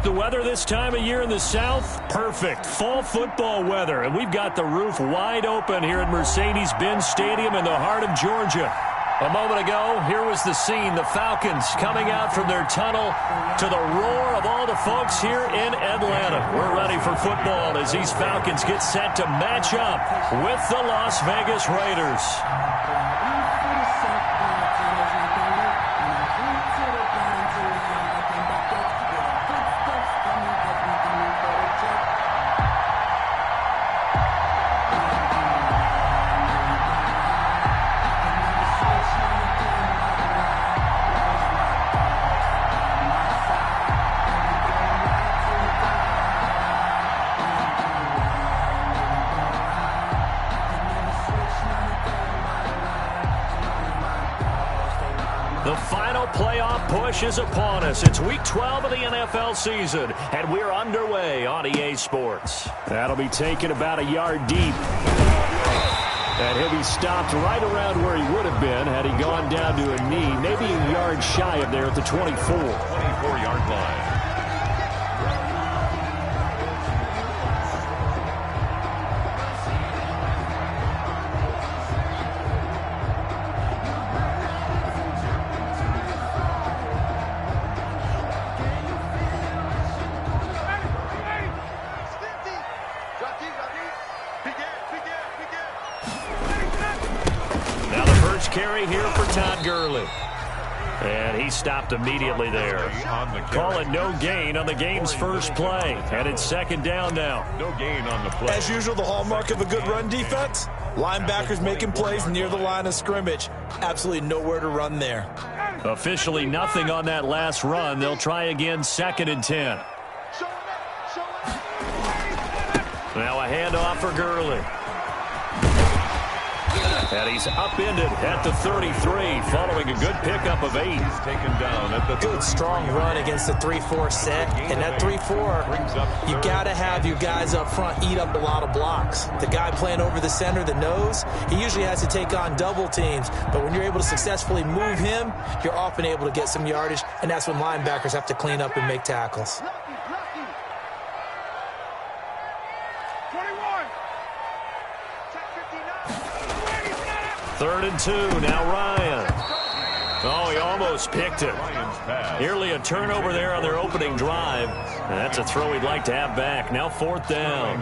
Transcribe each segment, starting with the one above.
The weather this time of year in the South, perfect. Fall football weather, and we've got the roof wide open here at Mercedes-Benz Stadium in the heart of Georgia. A moment ago, here was the scene. The Falcons coming out from their tunnel to the roar of all the folks here in Atlanta. We're ready for football as these Falcons get set to match up with the Las Vegas Raiders. The final playoff push is upon us. It's week 12 of the NFL season, and we're underway on EA Sports. That'll be taken about a yard deep. And he'll be stopped right around where he would have been had he gone down to a knee, maybe a yard shy of there at the 24-yard line. Carry here for Todd Gurley. And he stopped immediately there. Call it no gain on the game's first play. And it's second down now. No gain on the play. As usual, the hallmark of a good run defense, linebackers making plays near the line of scrimmage. Absolutely nowhere to run there. Officially nothing on that last run. They'll try again, 2nd and 10. Now a handoff for Gurley. And he's upended at the 33 following a good pickup of 8. He's taken down at the good strong run against the 3-4 set. And that 3-4, you got to have your guys up front eat up a lot of blocks. The guy playing over the center, the nose, he usually has to take on double teams. But when you're able to successfully move him, you're often able to get some yardage. And that's when linebackers have to clean up and make tackles. 3rd and 2. Now Ryan. Oh, he almost picked it. Nearly a turnover there on their opening drive. And that's a throw he'd like to have back. Now 4th down.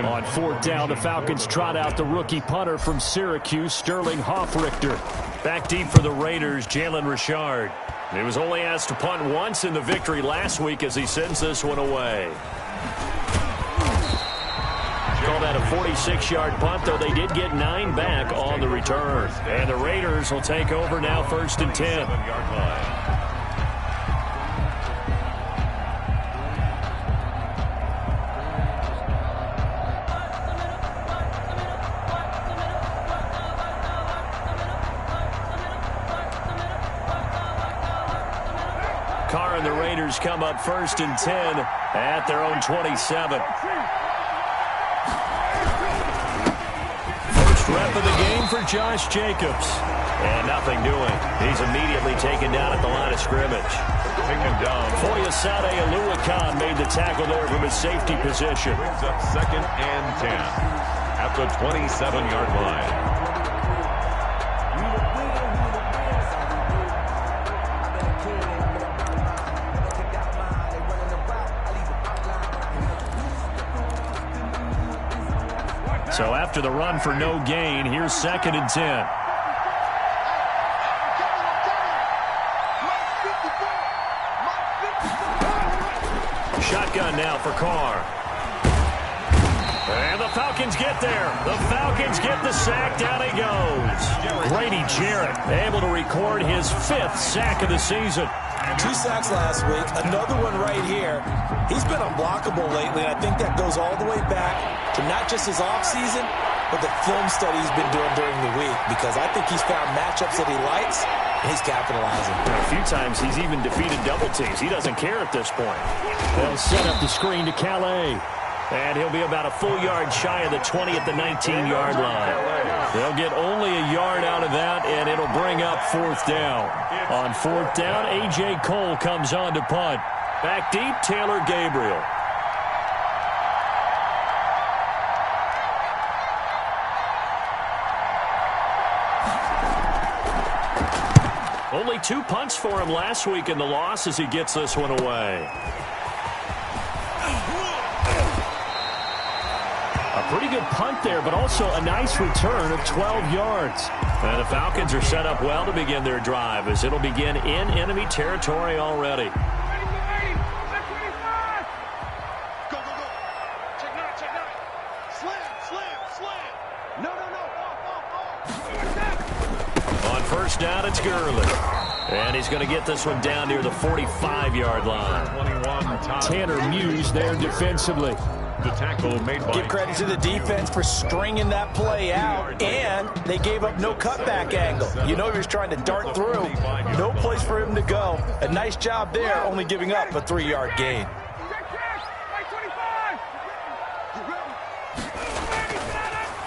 On 4th down, the Falcons trot out the rookie punter from Syracuse, Sterling Hoffrichter. Back deep for the Raiders, Jalen Richard. He was only asked to punt once in the victory last week as he sends this one away. Call that a 46-yard punt, though they did get 9 back on the return. And the Raiders will take over now, 1st and 10. Carr and the Raiders come up 1st and 10 at their own 27. Rep of the game for Josh Jacobs. And nothing doing. He's immediately taken down at the line of scrimmage. Taken down. Foyesade Oluwakan made the tackle there from his safety position. Brings up 2nd and 10 at the 27-yard line. So after the run for no gain, here's 2nd and 10. Shotgun now for Carr. And the Falcons get there. The Falcons get the sack. Down he goes. Grady Jarrett able to record his 5th sack of the season. 2 sacks last week, another one right here. He's been unblockable lately, and I think that goes all the way back to not just his offseason, but the film study he's been doing during the week, because I think he's found matchups that he likes, and he's capitalizing. A few times he's even defeated double teams. He doesn't care at this point. They'll set up the screen to Calais. And he'll be about a full yard shy of the 20 at the 19-yard line. They'll get only a yard out of that, and it'll bring up 4th down. On 4th down, A.J. Cole comes on to punt. Back deep, Taylor Gabriel. Only 2 punts for him last week in the loss as he gets this one away. A pretty good punt there, but also a nice return of 12 yards. And the Falcons are set up well to begin their drive as it'll begin in enemy territory already. On first down, it's Gurley. And he's going to get this one down near the 45-yard line. Tanner Muse there defensively. The tackle made by... Give credit to the defense for stringing that play out, and they gave up no cutback angle. You know he was trying to dart through. No place for him to go. A nice job there, only giving up a 3-yard gain.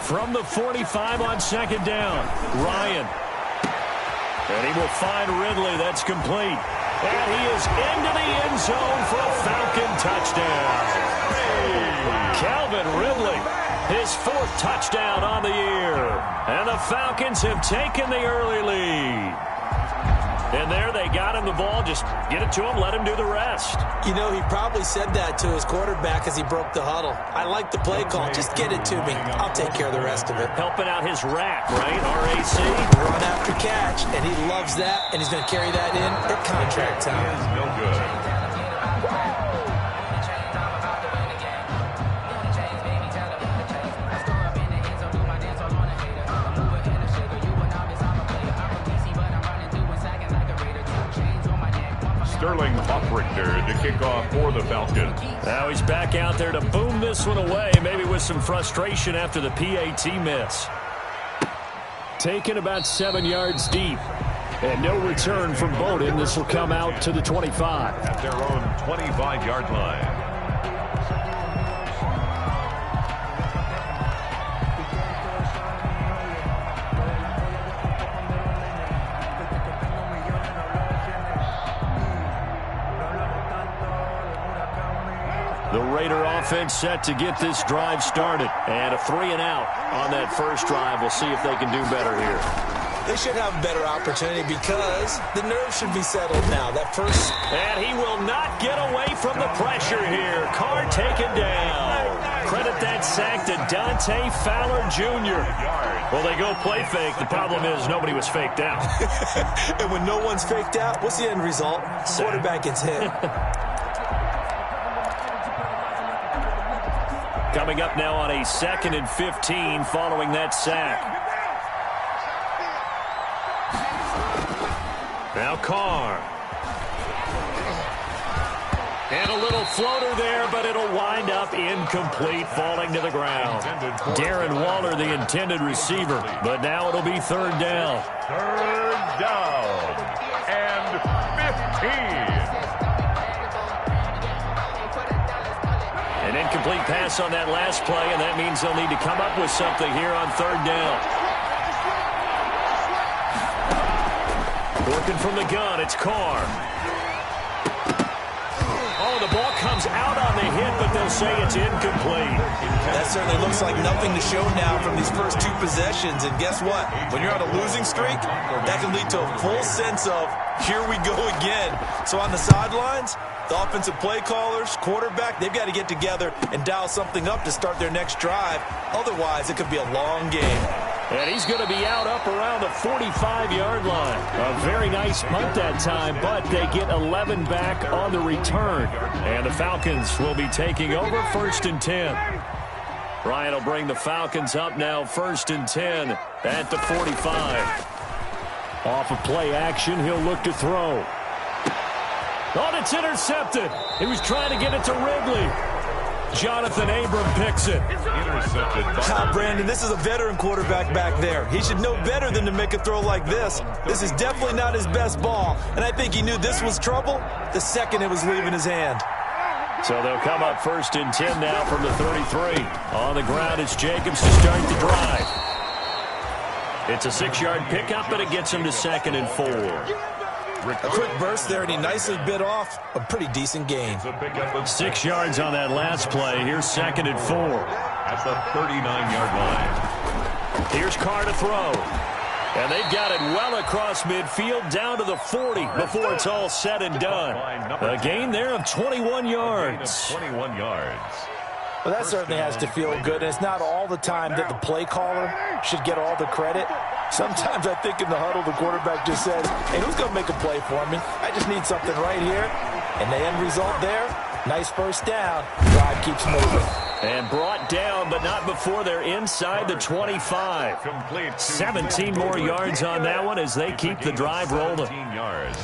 From the 45 on second down, Ryan. And he will find Ridley. That's complete. And he is into the end zone for a Falcon touchdown. Calvin Ridley, his 4th touchdown on the year. And the Falcons have taken the early lead. And there they got him the ball. Just get it to him, let him do the rest. You know, he probably said that to his quarterback as he broke the huddle. I like the play call. Just get it to me. I'll take care of the rest of it. Helping out his rack, right? RAC. Run after catch, and he loves that, and he's going to carry that in at contract time. No good. Sterling Hoffrichter to kick off for the Falcons. Now he's back out there to boom this one away, maybe with some frustration after the PAT miss. Taken about 7 yards deep. And no return from Bowden. This will come out to the 25. At their own 25-yard line. The Raider offense set to get this drive started. And a 3-and-out on that first drive. We'll see if they can do better here. They should have a better opportunity because the nerves should be settled now. That first... And he will not get away from the pressure here. Carr taken down. Credit that sack to Dante Fowler Jr. Well, they go play fake. The problem is nobody was faked out. And when no one's faked out, what's the end result? Quarterback gets hit. Coming up now on a 2nd and 15 following that sack. Now Carr. And a little floater there, but it'll wind up incomplete, falling to the ground. Darren Waller, the intended receiver, but now it'll be 3rd down. 3rd down and 15. An incomplete pass on that last play, and that means they'll need to come up with something here on 3rd down. Working from the gun, it's Carr. Oh, the ball comes out on the hit, but they'll say it's incomplete. That certainly looks like nothing to show now from these first 2 possessions. And guess what? When you're on a losing streak, that can lead to a full sense of, here we go again. So on the sidelines, the offensive play callers, quarterback, they've got to get together and dial something up to start their next drive. Otherwise, it could be a long game. And he's going to be out up around the 45-yard line. A very nice punt that time, but they get 11 back on the return. And the Falcons will be taking over 1st and 10. Ryan will bring the Falcons up now 1st and 10 at the 45. Off of play action, he'll look to throw. Oh, it's intercepted. He was trying to get it to Ridley. Jonathan Abram picks it. Intercepted. Brandon, this is a veteran quarterback back there. He should know better than to make a throw like this. This is definitely not his best ball, and I think he knew this was trouble the second it was leaving his hand. So they'll come up 1st and 10 now from the 33. On the ground, it's Jacobs to start the drive. It's a 6-yard pickup, but it gets him to 2nd and 4. A quick burst there, and he nicely bit off a pretty decent gain. 6 yards on that last play. Here's 2nd and 4. At the 39-yard line. Here's Carr to throw. And they've got it well across midfield down to the 40 before it's all said and done. A gain there of 21 yards. 21 yards. Well, that certainly has to feel good. And it's not all the time that the play caller should get all the credit. Sometimes I think in the huddle, the quarterback just says, hey, who's going to make a play for me? I just need something right here. And the end result there, nice first down. Drive keeps moving. And brought down, but not before they're inside the 25. 17 more yards on that one as they keep the drive rolling.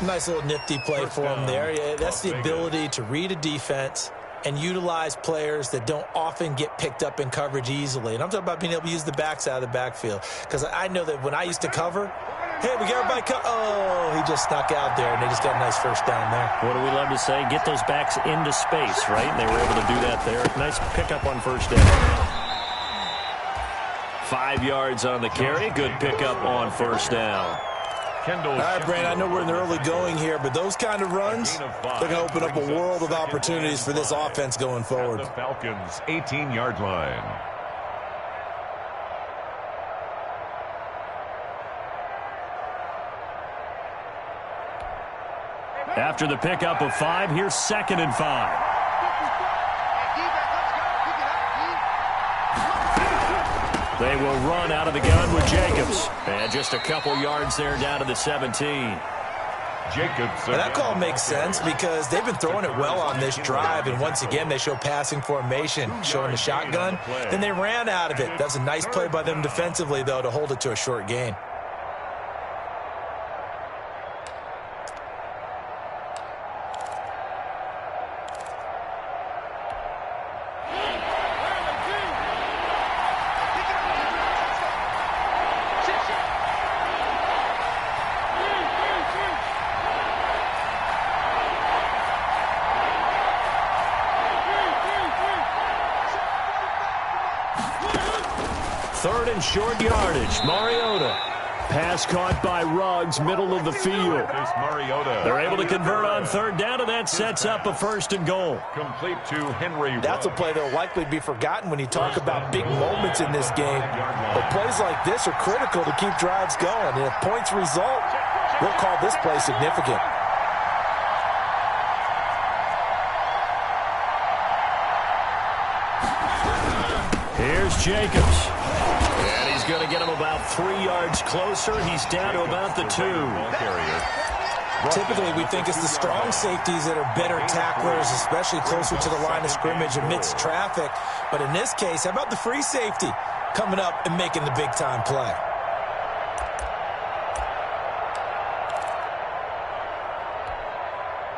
Nice little nifty play for them there. Yeah, that's the ability to read a defense and utilize players that don't often get picked up in coverage easily. And I'm talking about being able to use the backs out of the backfield. Because I know that when I used to cover, hey, we got everybody oh, he just snuck out there, and they just got a nice first down there. What do we love to say? Get those backs into space, right? And they were able to do that there. Nice pickup on first down. 5 yards on the carry. Good pickup on first down. All right, Brandon, I know we're in the early going here, but those kind of runs, they're going to open up a world of opportunities for this offense going forward. The Falcons' 18-yard line. After the pickup of 5, here's 2nd and 5. They will run out of the gun with Jacobs. And just a couple yards there down to the 17. Jacobs. That call makes sense because they've been throwing it well on this drive, and once again they show passing formation, showing the shotgun. Then they ran out of it. That's a nice play by them defensively, though, to hold it to a short gain. Third and short yardage. Mariota. Pass caught by Ruggs, middle of the field. They're able to convert on third down, and that sets up a 1st and goal. Complete to Henry. That's a play that will likely be forgotten when you talk about big moments in this game. But plays like this are critical to keep drives going. And if points result, we'll call this play significant. Here's Jacobs. And he's going to get him about 3 yards closer. He's down to about the 2. Typically, we think it's the strong safeties that are better tacklers, especially closer to the line of scrimmage amidst traffic. But in this case, how about the free safety coming up and making the big-time play?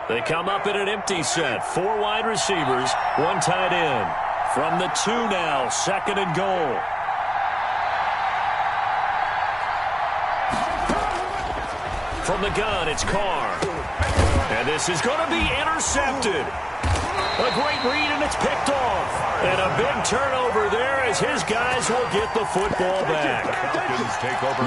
They come up in an empty set. 4 wide receivers, 1 tight end. From the 2 now, 2nd and goal. From the gun, it's Carr. And this is going to be intercepted. A great read, and it's picked off. And a big turnover there as his guys will get the football back.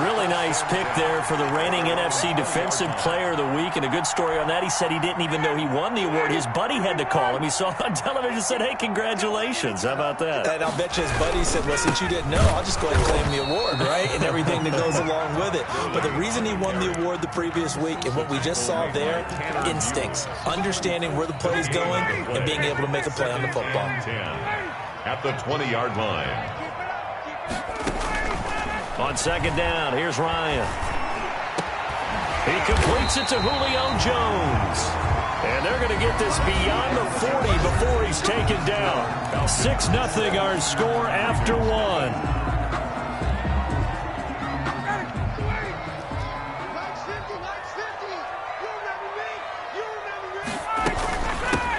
Really nice pick there for the reigning NFC Defensive Player of the Week. And a good story on that. He said he didn't even know he won the award. His buddy had to call him. He saw it on television and said, hey, congratulations. How about that? And I'll bet you his buddy said, well, since you didn't know, I'll just go ahead and claim the award, right? And everything that goes along with it. But the reason he won the award the previous week and what we just saw there, instincts, understanding where the play is going and being able to make a play on the football. At the 20-yard line. On 2nd down, here's Ryan. He completes it to Julio Jones. And they're going to get this beyond the 40 before he's taken down. 6-0 our score after 1.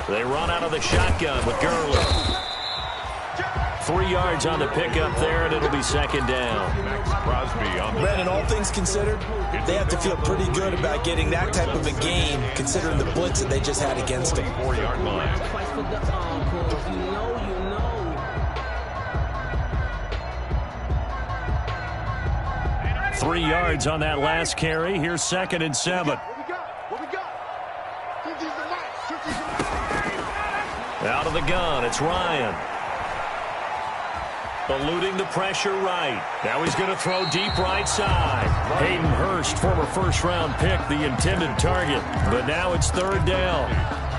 They run out of the shotgun with Gurley. 3 yards on the pickup there, and it'll be 2nd down. Brandon, all things considered, they have to feel pretty good about getting that type of a game, considering the blitz that they just had against them. 4-yard line. 3 yards on that last carry. Here's 2nd and 7. Out of the gun, it's Ryan. Eluding the pressure right. Now he's going to throw deep right side. Hayden Hurst, former first-round pick, the intended target. But now it's third down.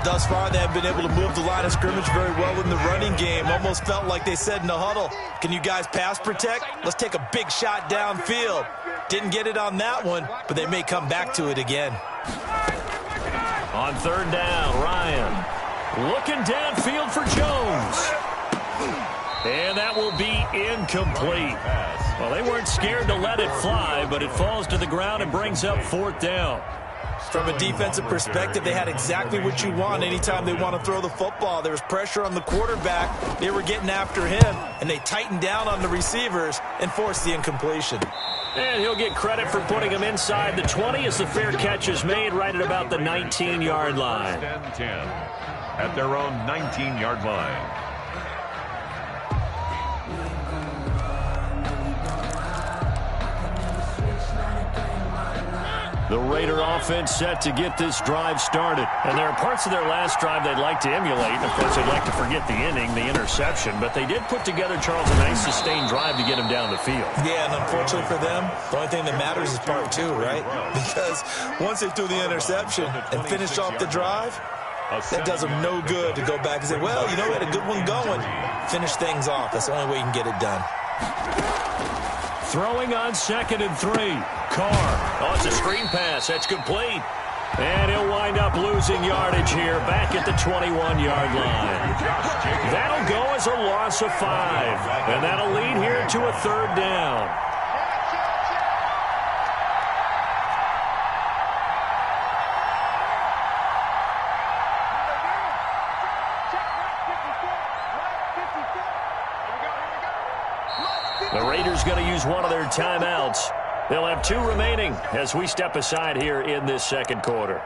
Thus far, they have been able to move the line of scrimmage very well in the running game. Almost felt like they said in the huddle, can you guys pass protect? Let's take a big shot downfield. Didn't get it on that one, but they may come back to it again. On third down, Ryan looking downfield for Jones. And that will be incomplete. Well, they weren't scared to let it fly, but it falls to the ground and brings up fourth down. From a defensive perspective, they had exactly what you want anytime they want to throw the football. There was pressure on the quarterback. They were getting after him, and they tightened down on the receivers and forced the incompletion. And he'll get credit for putting him inside the 20 as the fair catch is made right at about the 19-yard line. 10-10 at their own 19-yard line. The Raider offense set to get this drive started. And there are parts of their last drive they'd like to emulate. And, of course, they'd like to forget the inning, the interception. But they did put together, Charles, a nice sustained drive to get him down the field. Yeah, and unfortunately for them, the only thing that matters is part two, right? Because once they threw the interception and finished off the drive, that does them no good to go back and say, well, you know, we had a good one going. Finish things off. That's the only way you can get it done. Throwing on 2nd and 3. Carr. Oh, it's a screen pass. That's complete. And he'll wind up losing yardage here back at the 21-yard line. That'll go as a loss of 5. And that'll lead here to a third down. The Raiders going to use one of their timeouts. They'll have 2 remaining as we step aside here in this second quarter.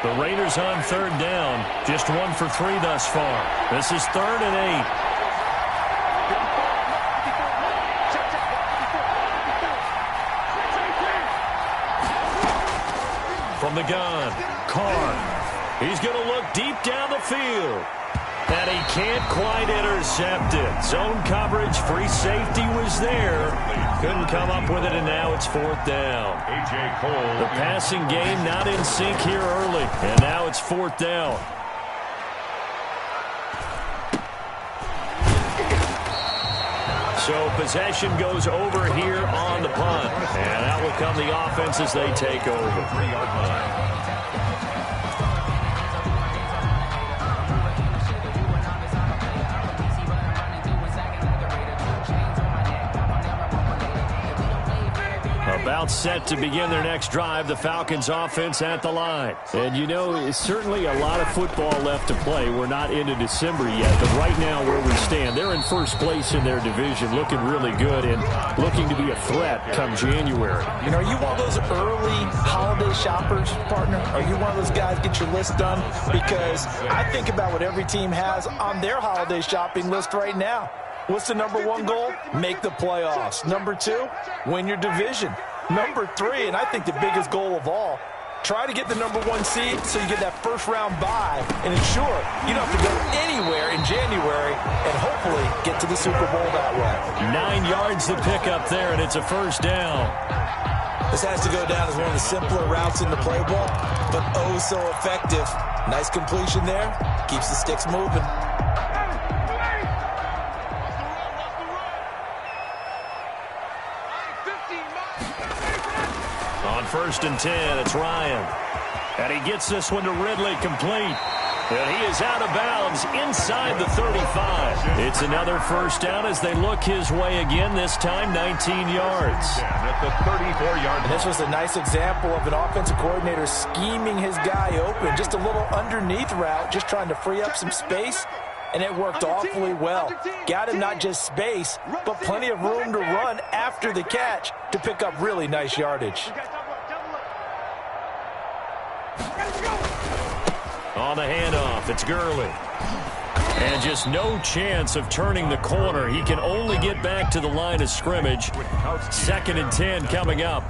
The Raiders on third down. Just 1 for 3 thus far. This is 3rd and 8. From the gun, Carr. He's going to look deep down the field. And he can't quite intercept it. Zone coverage, free safety was there. Couldn't come up with it, and now it's 4th down. A.J. Cole. The passing game not in sync here early, and now it's 4th down. So possession goes over here on the punt. And out will come the offense as they take over. 3-yard line. About set to begin their next drive, the Falcons offense at the line. And, you know, it's certainly a lot of football left to play. We're not into December yet, but right now where we stand, they're in first place in their division, looking really good and looking to be a threat come January. You know, are you one of those early holiday shoppers, partner? Are you one of those guys get your list done? Because I think about what every team has on their holiday shopping list right now. What's the number 1 goal? Make the playoffs. Number 2, win your division. Number 3, and I think the biggest goal of all, try to get the number 1 seed so you get that first-round bye and ensure you don't have to go anywhere in January and hopefully get to the Super Bowl that way. 9 yards to pick up there, and it's a first down. This has to go down as one of the simpler routes in the playbook, but oh so effective. Nice completion there. Keeps the sticks moving. On 1st and 10, it's Ryan. And he gets this one to Ridley complete. And he is out of bounds inside the 35. It's another first down as they look his way again, this time 19 yards. At the 34-yard line. This was a nice example of an offensive coordinator scheming his guy open. Just a little underneath route, just trying to free up some space. And it worked awfully well. Got him not just space, but plenty of room to run after the catch to pick up really nice yardage. On the handoff, it's Gurley. And just no chance of turning the corner. He can only get back to the line of scrimmage. 2nd and 10 coming up.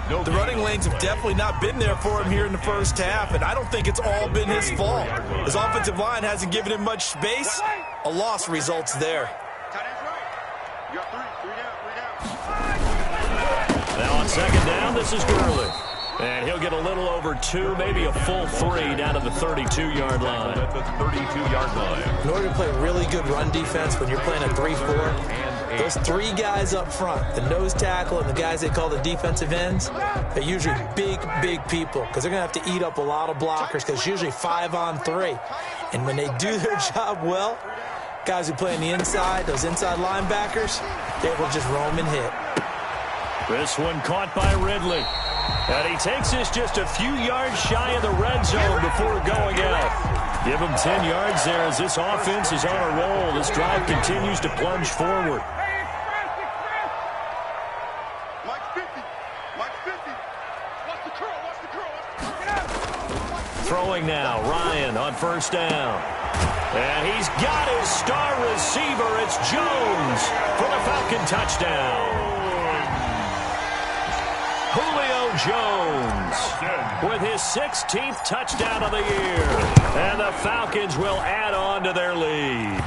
The running lanes have definitely not been there for him here in the first half, and I don't think it's all been his fault. His offensive line hasn't given him much space. A loss results there. Now on 2nd down, this is Gurley. And he'll get a little over 2, maybe a full 3 down to the 32-yard line. At the 32-yard line. In order to play really good run defense when you're playing a 3-4, those 3 guys up front, the nose tackle and the guys they call the defensive ends, they're usually big people because they're going to have to eat up a lot of blockers because it's usually 5-on-3. And when they do their job well, guys who play on the inside, those inside linebackers, they will just roam and hit. This one caught by Ridley. And he takes this just a few yards shy of the red zone before going out. Give him 10 yards there as this offense is on a roll. This drive continues to plunge forward. Throwing now, Ryan on 1st down. And he's got his star receiver. It's Jones for the Falcon touchdown. Julio Jones with his 16th touchdown of the year. And the Falcons will add on to their lead.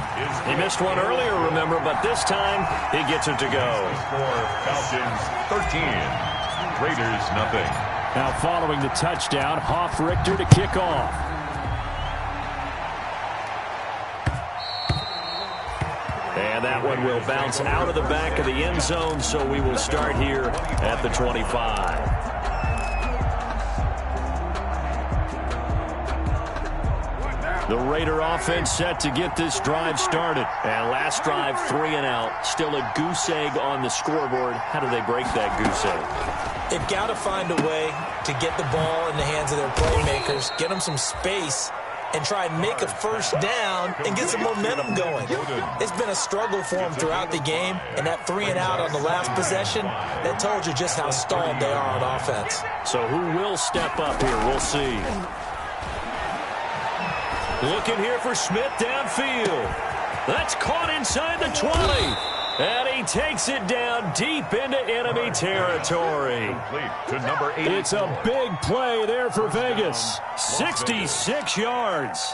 He missed one earlier, remember, but this time he gets it to go. Falcons 13, Raiders nothing. Now following the touchdown, Richter to kick off. And that one will bounce out of the back of the end zone, so we will start here at the 25. The Raider offense set to get this drive started. And last drive, 3 and out. Still a goose egg on the scoreboard. How do they break that goose egg? They've got to find a way to get the ball in the hands of their playmakers, get them some space, and try and make a first down and get some momentum going. It's been a struggle for them throughout the game, and that 3 and out on the last possession, that told you just how stalled they are on offense. So who will step up here? We'll see. Looking here for Smith downfield. That's caught inside the 20. And he takes it down deep into enemy territory. To number 8. It's a big play there for Vegas. 66 yards.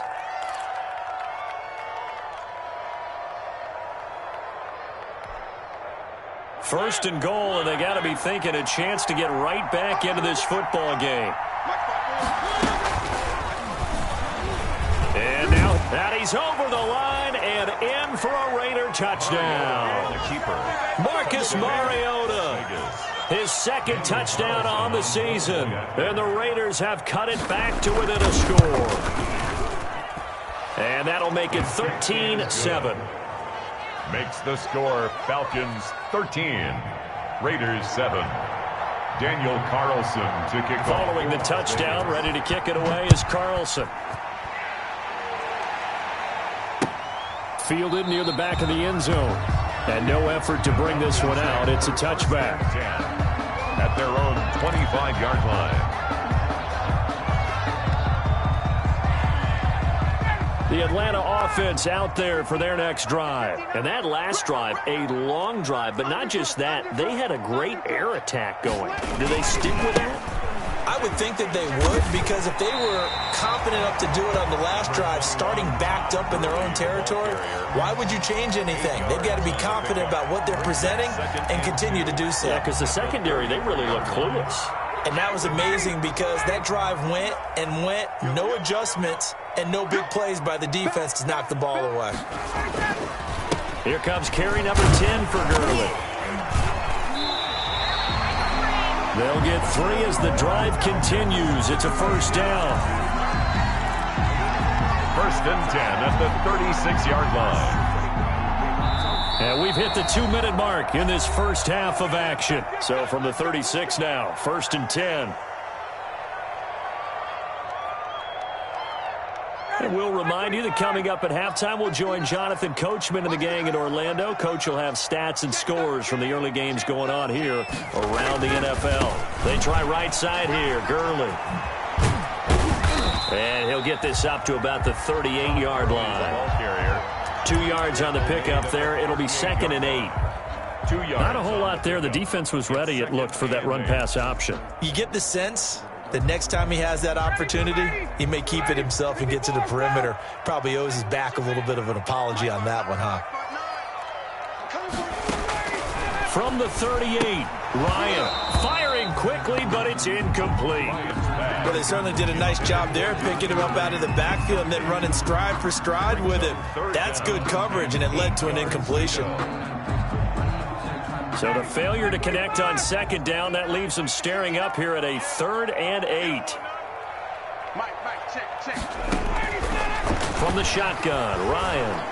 First and goal, and they got to be thinking a chance to get right back into this football game. And now that he's over the line and in for a Raider touchdown. Marcus Mariota, his 2nd touchdown on the season. And the Raiders have cut it back to within a score. And that'll make it 13-7. Makes the score Falcons 13, Raiders 7. Daniel Carlson to kick off. Following the touchdown, ready to kick it away is Carlson. Fielded near the back of the end zone. And no effort to bring this one out. It's a touchback. At their own 25-yard line. The Atlanta offense out there for their next drive. And that last drive, a long drive, but not just that. They had a great air attack going. Do they stick with that? I would think that they would, because if they were confident enough to do it on the last drive, starting backed up in their own territory, why would you change anything? They've got to be confident about what they're presenting and continue to do so. Yeah, because the secondary, they really look clueless. And that was amazing because that drive went and went, no adjustments, and no big plays by the defense to knock the ball away. Here comes carry number 10 for Gurley. They'll get 3 as the drive continues. It's a first down. 1st and 10 at the 36-yard line. And we've hit the 2-minute mark in this first half of action. So from the 36 now, 1st and 10. And we'll remind you that coming up at halftime, we'll join Jonathan Coachman and the gang in Orlando. Coach will have stats and scores from the early games going on here around the NFL. They try right side here, Gurley. And he'll He'll get this up to about the 38-yard line. 2 yards on the pickup there. It'll be 2nd and 8. 2 yards. Not a whole lot there. The defense was ready, it looked, for that run-pass option. You get the sense that next time he has that opportunity, he may keep it himself and get to the perimeter. Probably owes his back a little bit of an apology on that one, huh? From the 38, Ryan firing quickly, but it's incomplete. Well, they certainly did a nice job there, picking him up out of the backfield and then running stride for stride with him. That's good coverage, and it led to an incompletion. So the failure to connect on 2nd down, that leaves them staring up here at a 3rd and 8. From the shotgun, Ryan.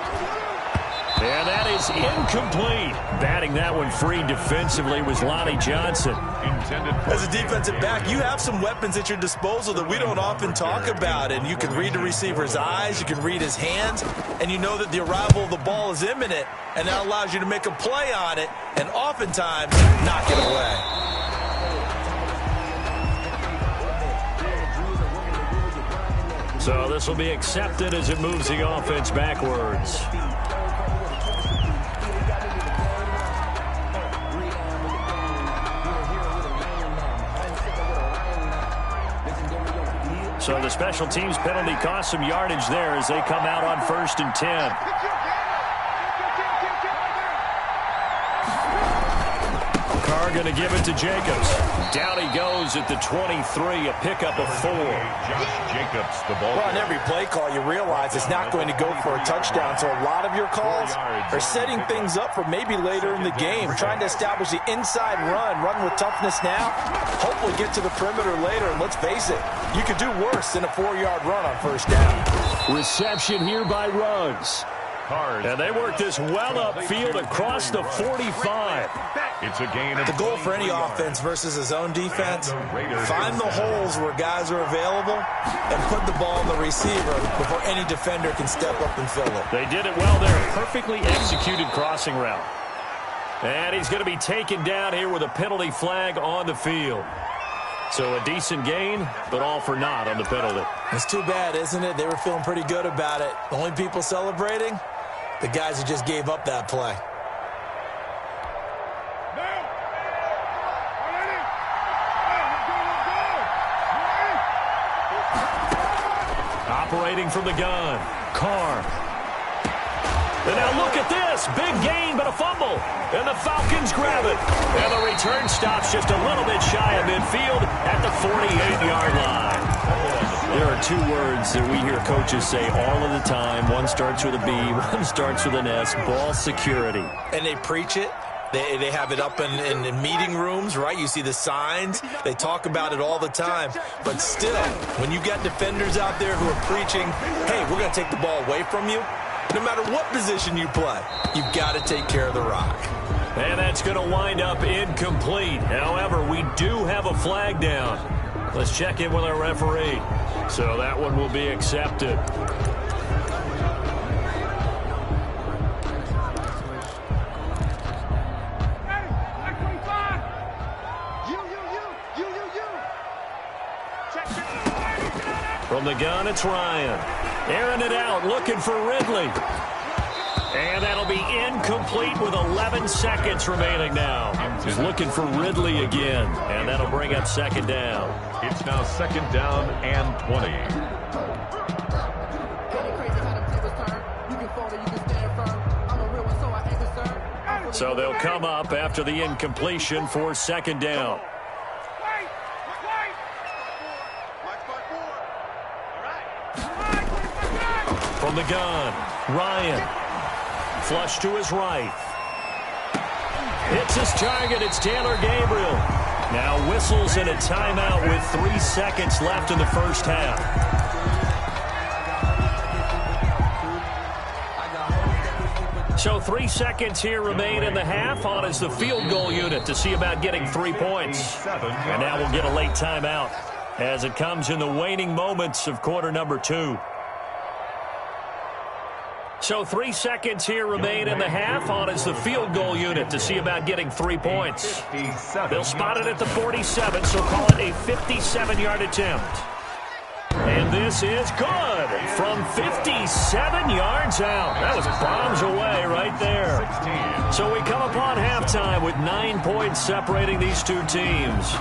And that is incomplete. Batting that one free defensively was Lonnie Johnson. As a defensive back, you have some weapons at your disposal that we don't often talk about. And you can read the receiver's eyes, you can read his hands, and you know that the arrival of the ball is imminent. And that allows you to make a play on it and oftentimes knock it away. So this will be accepted as it moves the offense backwards. So the special teams penalty cost some yardage there as they come out on 1st and 10. Carr going to give it to Jacobs. Down he goes at the 23, a pickup of 4. Josh Jacobs, the ball. Well, on every play call, you realize it's not going to go for a touchdown. So a lot of your calls are setting things up for maybe later in the game, trying to establish the inside run with toughness now, hopefully get to the perimeter later. And let's face it, you could do worse than a 4-yard run on 1st down. Reception here by Ruggs. And they work this well upfield across the 45. It's a gain of the goal for any offense versus his own defense, find the holes where guys are available and put the ball on the receiver before any defender can step up and fill it. They did it well there. Perfectly executed crossing route. And he's going to be taken down here with a penalty flag on the field. So a decent gain, but all for naught on the penalty. It's too bad, isn't it? They were feeling pretty good about it. The only people celebrating, the guys who just gave up that play. Operating from the gun, Carr. And now look at this. Big gain, but a fumble. And the Falcons grab it. And the return stops just a little bit shy of midfield at the 48-yard line. There are 2 words that we hear coaches say all of the time. One starts with a B, one starts with an S, ball security. And they preach it. They have it up in meeting rooms, right? You see the signs. They talk about it all the time. But still, when you got defenders out there who are preaching, hey, we're going to take the ball away from you, no matter what position you play, you've got to take care of the rock. And that's going to wind up incomplete. However, we do have a flag down. Let's check in with our referee. So that one will be accepted. From the gun, it's Ryan. Airing it out, looking for Ridley. And that'll be incomplete with 11 seconds remaining now. He's looking for Ridley again, and that'll bring up 2nd down. It's now 2nd down and 20. So they'll come up after the incompletion for 2nd down. From the gun, Ryan. Flush to his right. Hits his target. It's Taylor Gabriel. Now whistles in a timeout with 3 seconds left in the 1st half. So 3 seconds here remain in the half. On is the field goal unit to see about getting 3 points. And now we'll get a late timeout as it comes in the waning moments of quarter number 2. So 3 seconds here remain in the half. On is the field goal unit to see about getting 3 points. They'll spot it at the 47, so call it a 57-yard attempt. And And this is good from 57 yards out. That was bombs away right there. 16. So we come upon halftime with 9 points separating these two teams.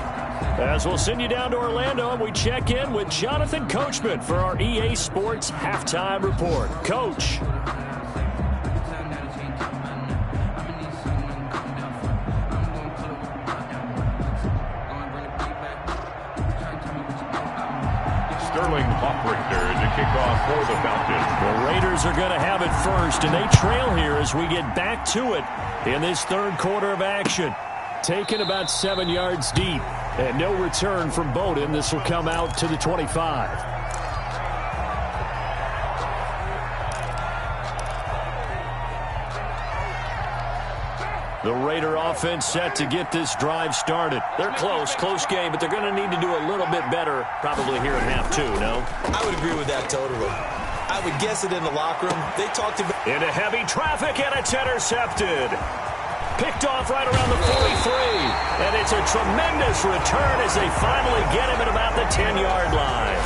As we'll send you down to Orlando, and we check in with Jonathan Coachman for our EA Sports Halftime Report. Coach. To kick off for the Falcons. The Raiders are going to have it first, and they trail here as we get back to it in this third quarter of action. Taken about 7 yards deep, and no return from Bowden. This will come out to the 25. The Raider offense set to get this drive started. They're close game, but they're going to need to do a little bit better probably here in half two, no? I would agree with that totally. I would guess it in the locker room. They talked about... Into heavy traffic, and it's intercepted. Picked off right around the 43. And it's a tremendous return as they finally get him at about the 10-yard line.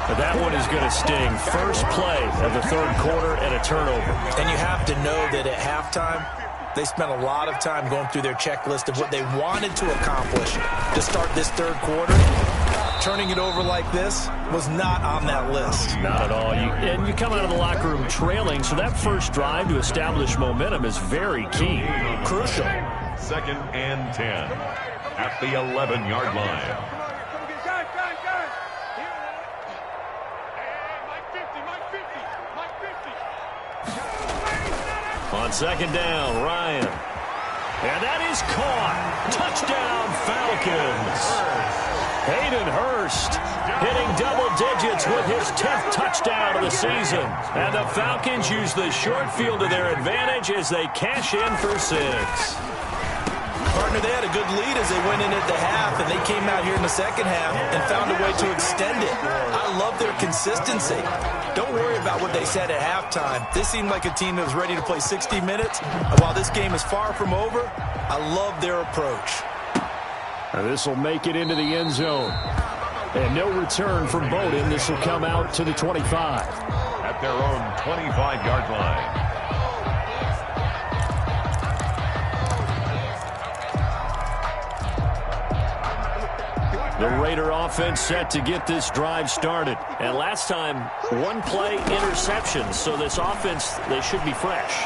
But that one is going to sting. First play of the third quarter and a turnover. And you have to know that at halftime, they spent a lot of time going through their checklist of what they wanted to accomplish to start this third quarter. Turning it over like this was not on that list. Not at all. And you come out of the locker room trailing, so that first drive to establish momentum is very key. Crucial. 2nd and 10 at the 11-yard line. On 2nd down, Ryan. And that is caught. Touchdown, Falcons. Hayden Hurst hitting double digits with his 10th touchdown of the season. And the Falcons use the short field to their advantage as they cash in for 6. Partner, they had a good lead as they went in at the half, and they came out here in the second half and found a way to extend it. I love their consistency. Don't worry about what they said at halftime. This seemed like a team that was ready to play 60 minutes. And while this game is far from over, I love their approach. And this will make it into the end zone. And no return from Bowden. This will come out to the 25. At their own 25-yard line. The Raider offense set to get this drive started. And last time, one play interception. So this offense, they should be fresh.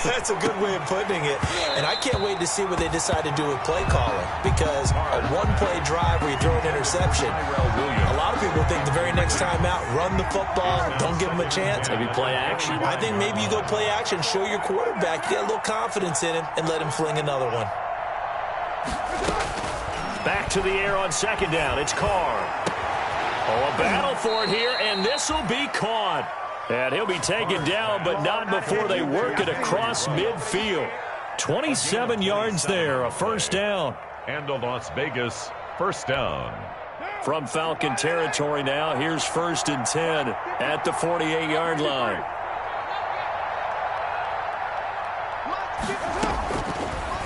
That's a good way of putting it. And I can't wait to see what they decide to do with play calling. Because a one-play drive where you throw an interception, a lot of people think the very next time out, run the football, don't give them a chance. Maybe play action. I think maybe you go play action, show your quarterback, get a little confidence in him, and let him fling another one. Back to the air on 2nd down. It's Carr. Oh, a battle for it here, and this will be caught. And he'll be taken down, but not before they work it across midfield. 27 yards there, a first down. And a Las Vegas first down. From Falcon territory now, here's 1st and 10 at the 48-yard line.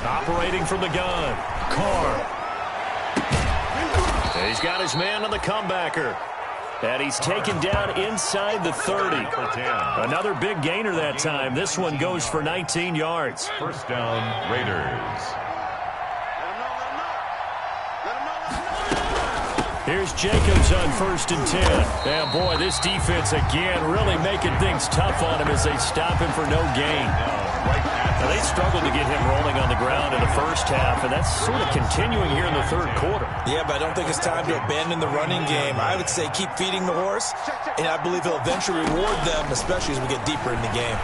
Operating from the gun, Carr. He's got his man on the comebacker. And he's taken down inside the 30. Another big gainer that time. This one goes for 19 yards. First down, Raiders. Here's Jacobs on 1st and 10. And boy, this defense again really making things tough on him as they stop him for no gain. Now, they struggled to get him rolling on the ground in the first half, and that's sort of continuing here in the third quarter. Yeah, but I don't think it's time to abandon the running game. I would say keep feeding the horse, and I believe he'll eventually reward them, especially as we get deeper in the game.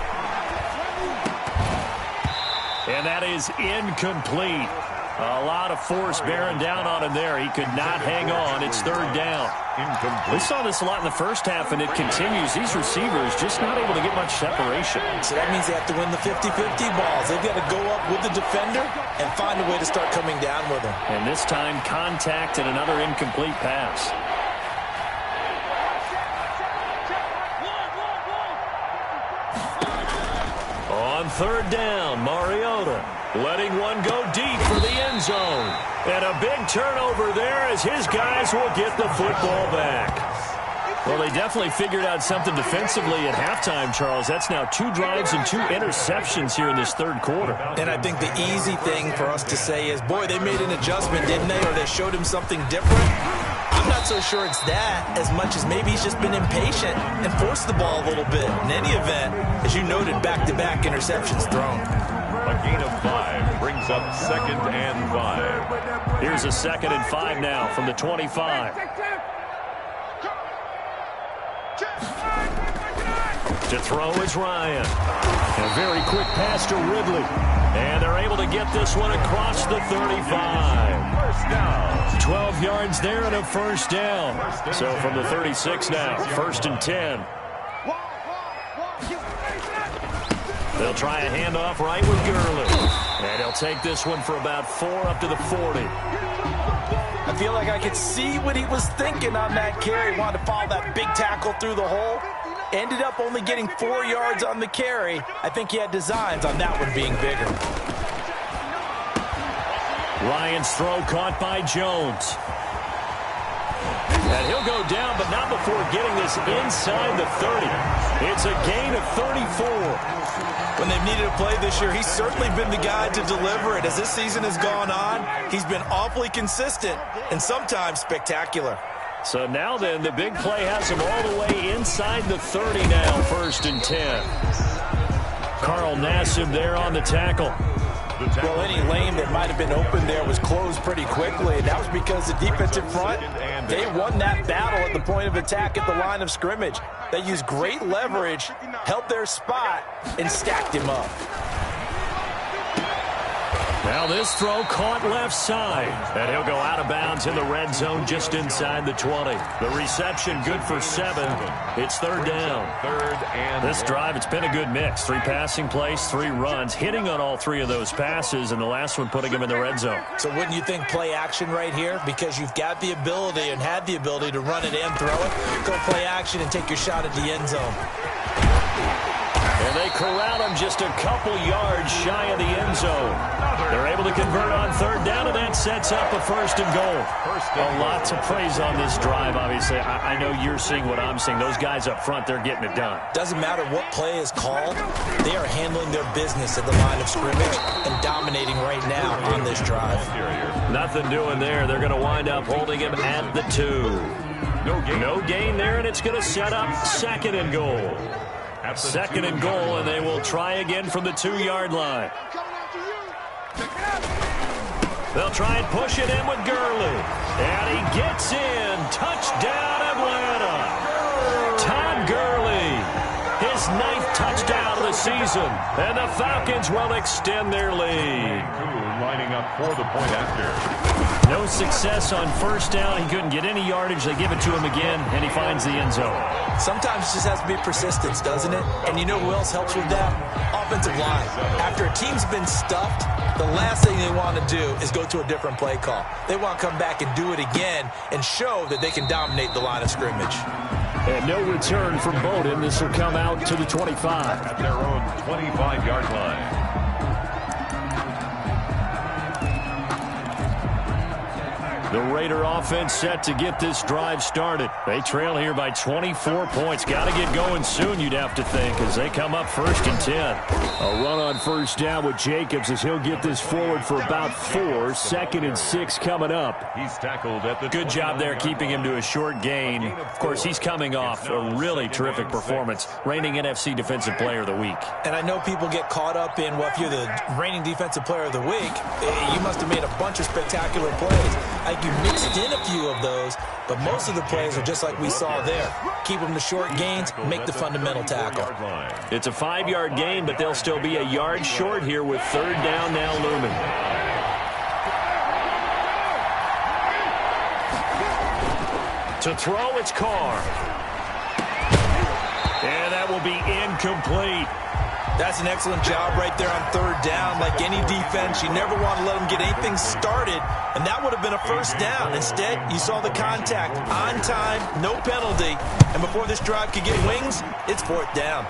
And that is incomplete. A lot of force bearing down on him there. He could not hang on. It's 3rd down. Incomplete. We saw this a lot in the first half, and it continues. These receivers just not able to get much separation. So that means they have to win the 50-50 balls. They've got to go up with the defender and find a way to start coming down with them. And this time, contact and another incomplete pass. On 3rd down, Mariota letting one go deep for the end zone. And a big turnover there as his guys will get the football back. Well, they definitely figured out something defensively at halftime, Charles. That's now 2 drives and 2 interceptions here in this third quarter. And I think the easy thing for us to say is, boy, they made an adjustment, didn't they? Or they showed him something different. I'm not so sure it's that as much as maybe he's just been impatient and forced the ball a little bit. In any event, as you noted, back-to-back interceptions thrown. A gain of 5 brings up 2nd and 5. Here's a 2nd and 5 now from the 25. To throw is Ryan. A very quick pass to Ridley. And they're able to get this one across the 35. First down. 12 yards there and a first down. So from the 36 now, 1st and 10. They'll try a handoff right with Gurley. And he'll take this one for about 4 up to the 40. I feel like I could see what he was thinking on that carry. Wanted to follow that big tackle through the hole. Ended up only getting 4 yards on the carry. I think he had designs on that one being bigger. Ryan's throw caught by Jones. And he'll go down, but not before getting this inside the 30. It's a gain of 34. When they've needed a play this year, he's certainly been the guy to deliver it. As this season has gone on, he's been awfully consistent and sometimes spectacular. So now then, the big play has him all the way inside the 30 now, 1st and 10. Carl Nassib there on the tackle. Well, any lane that might have been open there was closed pretty quickly, and that was because the defensive front, they won that battle at the point of attack at the line of scrimmage. They used great leverage, held their spot, and stacked him up. Now this throw caught left side, and he'll go out of bounds in the red zone just inside the 20. The reception good for 7. It's 3rd down. This drive, it's been a good mix. 3 passing plays, 3 runs, hitting on all 3 of those passes, and the last one putting him in the red zone. So wouldn't you think play action right here? Because you've got the ability and had the ability to run it and throw it. Go play action and take your shot at the end zone. And they corral him just a couple yards shy of the end zone. They're able to convert on 3rd down, and that sets up a 1st and goal. A lot to praise on this drive, obviously. I know you're seeing what I'm seeing. Those guys up front, they're getting it done. Doesn't matter what play is called. They are handling their business at the line of scrimmage and dominating right now on this drive. Nothing doing there. They're going to wind up holding him at the 2. No gain there, and it's going to set up 2nd and goal. 2nd and goal, and they will try again from the 2-yard line. They'll try and push it in with Gurley. And he gets in. Touchdown, Atlanta. Todd Gurley, his 9th touchdown of the season. And the Falcons will extend their lead. Lining up for the point after. No success on 1st down. He couldn't get any yardage. They give it to him again, and he finds the end zone. Sometimes it just has to be persistence, doesn't it? And you know who else helps with that? Offensive line. After a team's been stuffed, the last thing they want to do is go to a different play call. They want to come back and do it again and show that they can dominate the line of scrimmage. And no return from Bowden. This will come out to the 25. At their own 25-yard line. The Raider offense set to get this drive started. They trail here by 24 points. Got to get going soon, you'd have to think, as they come up 1st and 10. A run on 1st down with Jacobs as he'll get this forward for about 4. 2nd and 6 coming up. He's tackled at the good job there keeping him to a short gain. Of course, he's coming off a really terrific performance, reigning NFC Defensive Player of the Week. And I know people get caught up in, well, if you're the reigning Defensive Player of the Week, you must have made a bunch of spectacular plays. You mixed in a few of those, but most of the plays are just like we saw there. Keep them to short gains, make the fundamental tackle. It's a 5-yard gain, but they'll still be a yard short here with 3rd down now looming. To throw, it's Carr. And that will be incomplete. That's an excellent job right there on 3rd down. Like any defense, you never want to let them get anything started, and that would have been a 1st down. Instead, you saw the contact on time, no penalty, and before this drive could get wings, it's 4th down.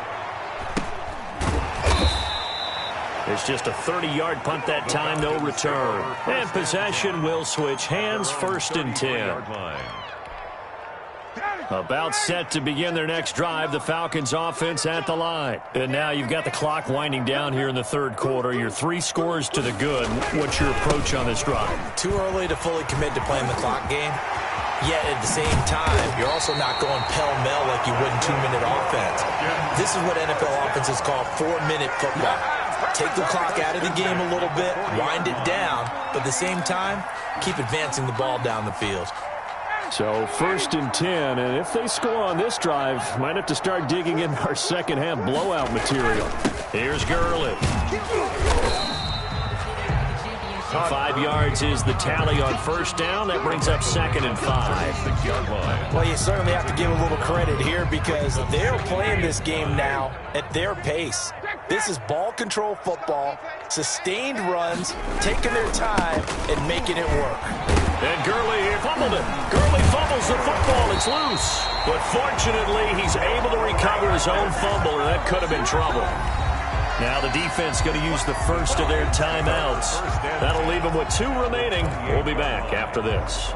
It's just a 30-yard punt that time, no return. And possession will switch hands, 1st and 10. About set to begin their next drive, the Falcons offense at the line. And now you've got the clock winding down here in the third quarter. You're 3 scores to the good. What's your approach on this drive? Too early to fully commit to playing the clock game. Yet at the same time, you're also not going pell-mell like you would in 2-minute offense. This is what NFL offenses call 4-minute football. Take the clock out of the game a little bit, wind it down, but at the same time, keep advancing the ball down the field. So 1st and 10, and if they score on this drive, might have to start digging in our second-half blowout material. Here's Gurley. 5 yards is the tally on 1st down. That brings up 2nd and 5. Well, you certainly have to give a little credit here because they're playing this game now at their pace. This is ball control football, sustained runs, taking their time, and making it work. And Gurley fumbled it. Gurley fumbles the football. It's loose. But fortunately, he's able to recover his own fumble, and that could have been trouble. Now the defense going to use the first of their timeouts. That'll leave them with 2 remaining. We'll be back after this.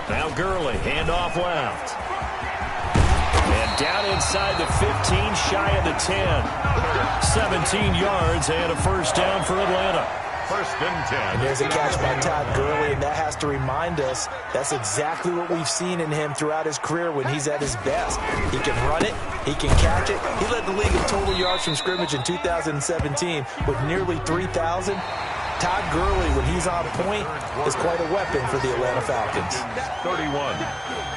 Now Gurley, handoff left. And down inside the 15, shy of the 10. 17 yards and a 1st down for Atlanta. 1st and 10. And there's a catch by Todd Gurley, and that has to remind us that's exactly what we've seen in him throughout his career when he's at his best. He can run it. He can catch it. He led the league in total yards from scrimmage in 2017 with nearly 3,000. Todd Gurley, when he's on point, is quite a weapon for the Atlanta Falcons. 31.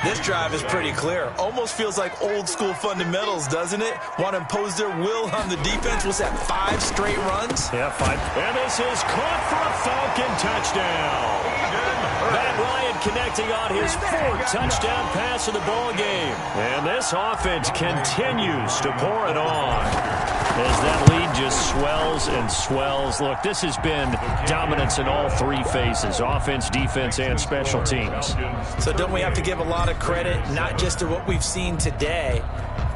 This drive is pretty clear. Almost feels like old school fundamentals, doesn't it? Want to impose their will on the defense. What's that, 5 straight runs? Yeah, 5. And this is caught for a Falcon touchdown. Matt Ryan connecting on his 4th touchdown pass of the ball game. And this offense continues to pour it on as that lead just swells and swells. Look, this has been dominance in all 3 phases, offense, defense, and special teams. So don't we have to give a lot of credit, not just to what we've seen today,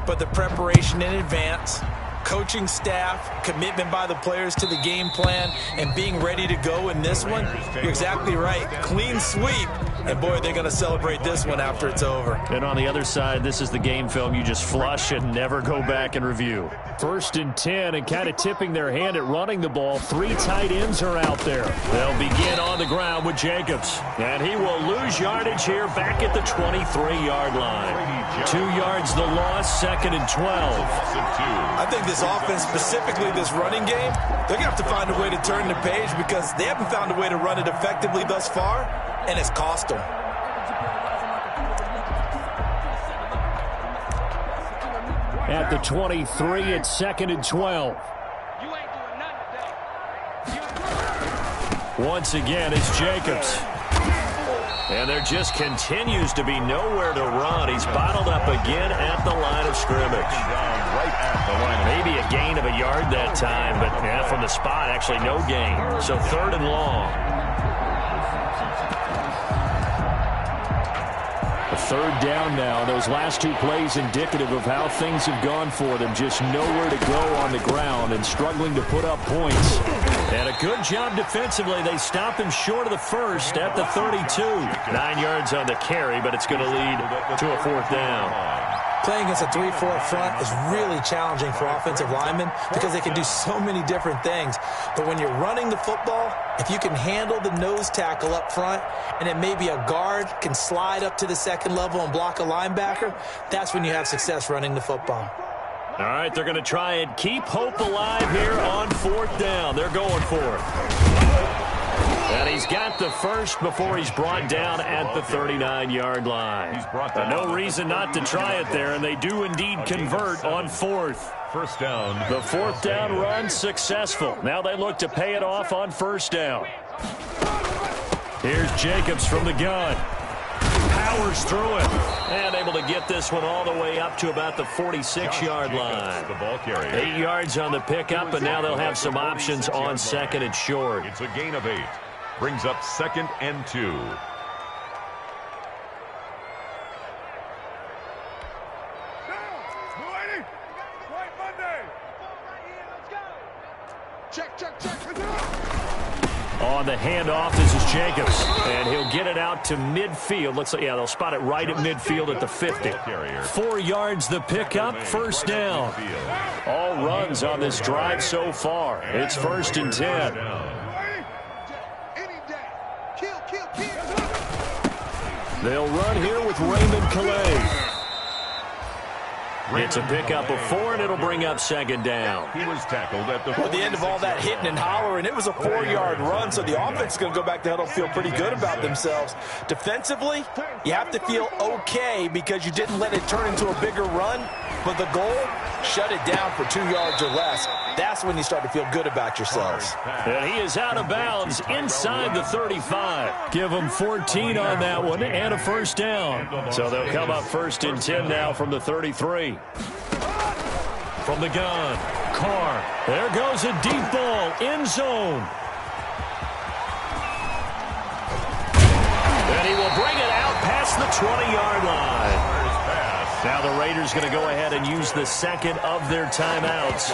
but the preparation in advance, coaching staff, commitment by the players to the game plan, and being ready to go in this one? You're exactly right. Clean sweep. And, boy, they're going to celebrate this one after it's over. And on the other side, this is the game film you just flush and never go back and review. 1st and 10, and kind of tipping their hand at running the ball. 3 tight ends are out there. They'll begin on the ground with Jacobs. And he will lose yardage here back at the 23-yard line. 2 yards the loss, 2nd and 12. I think this offense, specifically this running game, they're going to have to find a way to turn the page because they haven't found a way to run it effectively thus far, and it's cost them. At the 23, it's 2nd and 12. Once again, it's Jacobs. And there just continues to be nowhere to run. He's bottled up again at the line of scrimmage. Right at the line. Maybe a gain of a yard that time, but yeah, from the spot, actually no gain. So 3rd and long. A 3rd down now. Those last 2 plays indicative of how things have gone for them. Just nowhere to go on the ground and struggling to put up points. And a good job defensively. They stop him short of the 1st at the 32. 9 yards on the carry, but it's going to lead to a 4th down. Playing against a 3-4 front is really challenging for offensive linemen because they can do so many different things. But when you're running the football, if you can handle the nose tackle up front and then maybe a guard can slide up to the 2nd level and block a linebacker, that's when you have success running the football. All right, they're going to try and keep hope alive here on 4th down. They're going for it. And he's got the 1st before he's brought down at the 39-yard line. No reason not to try it there, and they do indeed convert on 4th. 1st down. The 4th down run successful. Now they look to pay it off on 1st down. Here's Jacobs from the gun. Powers through it. And able to get this one all the way up to about the 46-yard line. The ball carrier. 8 yards on the pickup, and now they'll have some options on 2nd and short. It's a gain of 8. Brings up 2nd and 2. On the handoff, this is Jacobs, and he'll get it out to midfield. Looks like, yeah, they'll spot it right at midfield at the 50. 4 yards the pickup, first down. All runs on this drive so far. It's 1st and 10. They'll run here with Raymond Calais. It's a pickup of 4, and it'll bring up 2nd down. He was tackled at the Well, at the end of all that hitting and hollering, it was a 4-yard run, so the offense is going to go back to huddle, feel pretty good about themselves. Defensively, you have to feel okay because you didn't let it turn into a bigger run, but the goal, shut it down for 2 yards or less. That's when you start to feel good about yourselves. And he is out of bounds inside the 35. Give him 14 on that one and a first down. So they'll come up 1st and 10 now from the 33. From the gun, Carr. There goes a deep ball, end zone. And he will bring it out past the 20-yard line. Now the Raiders going to go ahead and use the 2nd of their timeouts.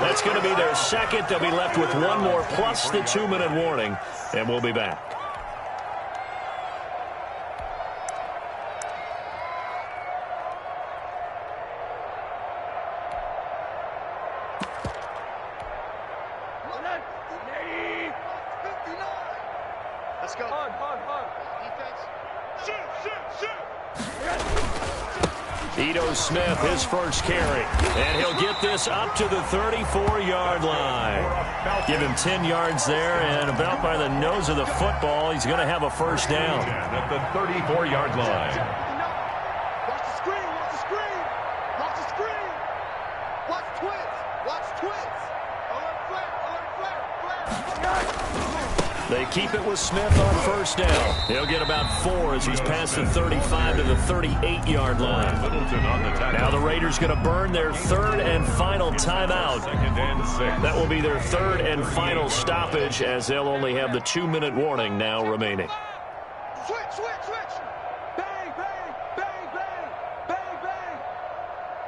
That's going to be their 2nd. They'll be left with 1 more plus the 2-minute warning, and we'll be back. Let's go. Defense. Shoot. Ito Smith, his first carry. And he'll get this up to the 34-yard line. Give him 10 yards there, and about by the nose of the football, he's going to have a first down. At the 34-yard line. Watch the screen. Watch the screen. Watch twins. Alert flare. They keep it with Smith on first down. He'll get about 4 as he's past the 35 to the 38-yard line. Now the Raiders going to burn their 3rd and final timeout. That will be their 3rd and final stoppage as they'll only have the 2-minute warning now remaining. Switch. Bang.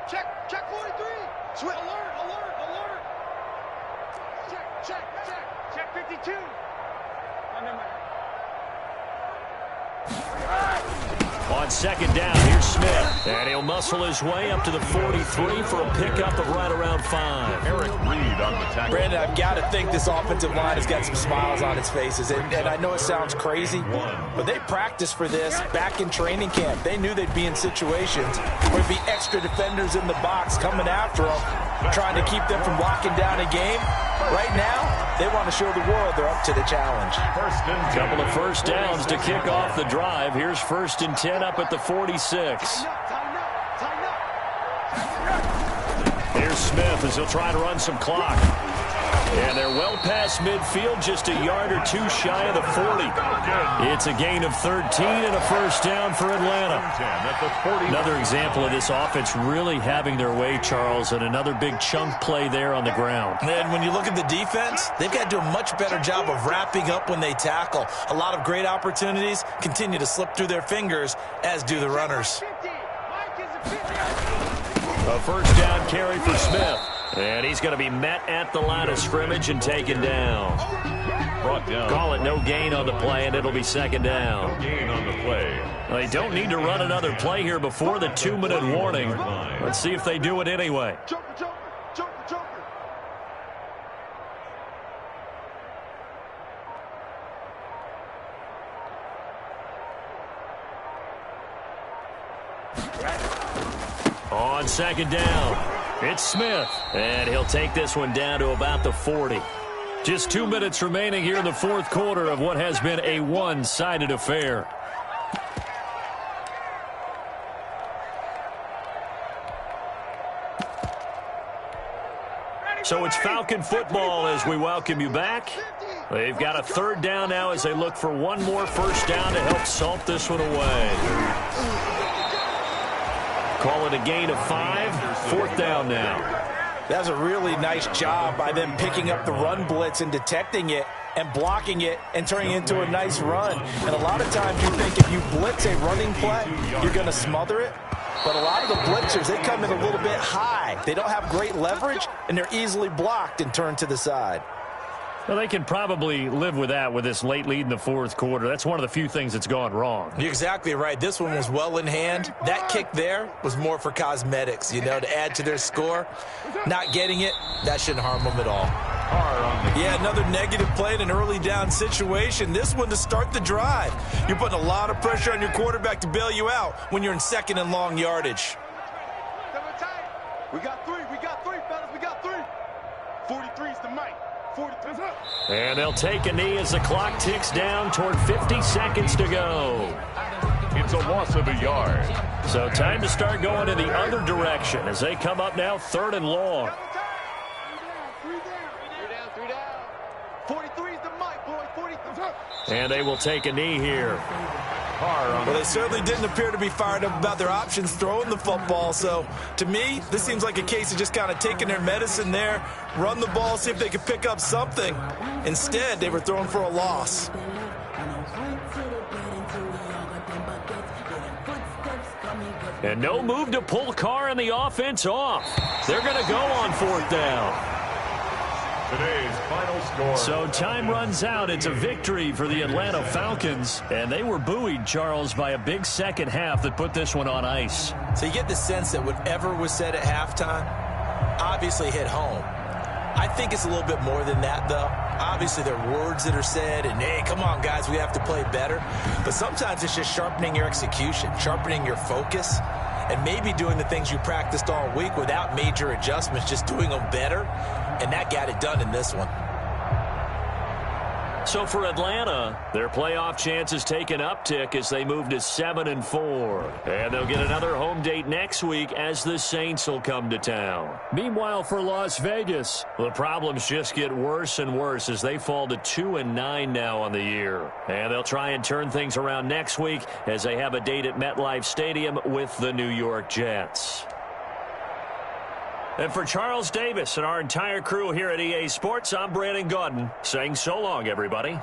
Check 43. Switch. Alert. Check 52. On 2nd down, here's Smith. And he'll muscle his way up to the 43 for a pickup of right around 5. Eric Reed on the tackle. Brandon, I've got to think this offensive line has got some smiles on its faces. And I know it sounds crazy, but they practiced for this back in training camp. They knew they'd be in situations where there'd be extra defenders in the box coming after them, trying to keep them from locking down a game. Right now, they want to show the world they're up to the challenge. Couple of first downs to kick off the drive. Here's 1st and 10 up at the 46. Here's Smith as he'll try to run some clock. And they're well past midfield, just a yard or 2 shy of the 40. It's a gain of 13 and a first down for Atlanta. Another example of this offense really having their way, Charles, and another big chunk play there on the ground. And when you look at the defense, they've got to do a much better job of wrapping up when they tackle. A lot of great opportunities continue to slip through their fingers, as do the runners. A first down carry for Smith. And he's going to be met at the line of scrimmage and taken down. Brought down. Call it no gain on the play, and it'll be 2nd down. No gain on the play. They don't need to run another play here before the 2-minute warning. Let's see if they do it anyway. Joker. On 2nd down, it's Smith, and he'll take this one down to about the 40. Just 2 minutes remaining here in the 4th quarter of what has been a one-sided affair. So it's Falcon football as we welcome you back. They've got a 3rd down now as they look for one more first down to help salt this one away. Call it a gain of 5. 4th down now. That was a really nice job by them picking up the run blitz and detecting it and blocking it and turning it into a nice run. And a lot of times you think if you blitz a running play, you're going to smother it. But a lot of the blitzers, they come in a little bit high. They don't have great leverage, and they're easily blocked and turned to the side. Well, they can probably live with that with this late lead in the fourth quarter. That's one of the few things that's gone wrong. You're exactly right. This one was well in hand. That kick there was more for cosmetics, you know, to add to their score. Not getting it, that shouldn't harm them at all. Yeah, another negative play in an early down situation. This one to start the drive. You're putting a lot of pressure on your quarterback to bail you out when you're in second and long yardage. We got three, fellas, we got three. 43's the mic. 43's up. And they'll take a knee as the clock ticks down toward 50 seconds to go. It's a loss of a yard. So time to start going in the other direction as they come up now 3rd and long. 43's the mic, boy. 43's up. And they will take a knee here. Well, they certainly didn't appear to be fired up about their options throwing the football. So, to me, this seems like a case of just kind of taking their medicine there, run the ball, see if they could pick up something. Instead, they were throwing for a loss. And no move to pull Carr and the offense off. They're going to go on 4th down. Today's final score. So time runs out. It's a victory for the Atlanta Falcons. And they were buoyed, Charles, by a big second half that put this one on ice. So you get the sense that whatever was said at halftime obviously hit home. I think it's a little bit more than that, though. Obviously, there are words that are said, and, hey, come on, guys, we have to play better. But sometimes it's just sharpening your execution, sharpening your focus, and maybe doing the things you practiced all week without major adjustments, just doing them better. And that got it done in this one. So for Atlanta, their playoff chances take an uptick as they move to 7-4. And they'll get another home date next week as the Saints will come to town. Meanwhile, for Las Vegas, the problems just get worse and worse as they fall to 2-9 now on the year. And they'll try and turn things around next week as they have a date at MetLife Stadium with the New York Jets. And for Charles Davis and our entire crew here at EA Sports, I'm Brandon Gaudin saying so long, everybody.